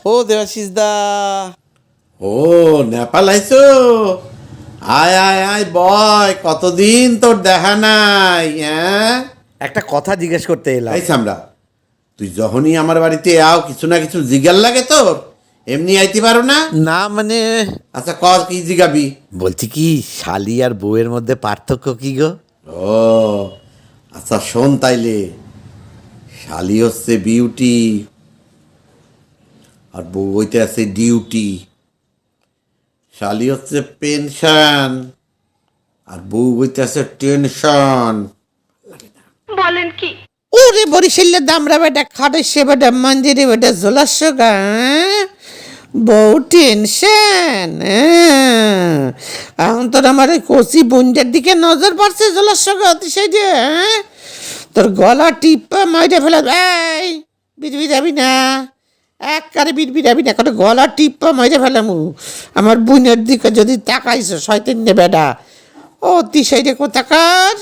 ও দেবাশিস দা। ও নেপাল আইছো? আয় আয় আয় বয়, কতদিন তোর দেখা নাই। হ্যাঁ, একটা কথা জিজ্ঞেস করতে এলাম। এই সামরা, তুই যখনই আমার বাড়িতে আও কিছু না কিছু জিজ্ঞার লাগে তোর, এমনি আইতে পারো না? না মানে আচ্ছা কর, কি জিগাবি? বলছি কি, শালি আর বউয়ের মধ্যে পার্থক্য কি গো? ও আচ্ছা শোন তাইলে, শালি হচ্ছে বিউটি আর বউ হইতে আছে ডিউটি। শালি হচ্ছে পেনশন আর বউ হইতে আছে টেনশন। ওরে বরিশালের দামরা বেটা খাটেছে বেটা মন্দিরে বেটা জলাস গা বউ টেনশন। এখন তোর আমার ওই কচি বোনটার দিকে নজর পড়ছে জলাস গা অতিশয়। তোর গলা টিপা মাইরে ফেলা। এই বিড়বি যাবি না, একবারে বিড়বি যাবি না, কোনো গলা টিপা মাইরে ফেলামু। আমার বোনের দিকে যদি তাকাইছো শয়তান নে বেটা অতিশয় কোথাকার।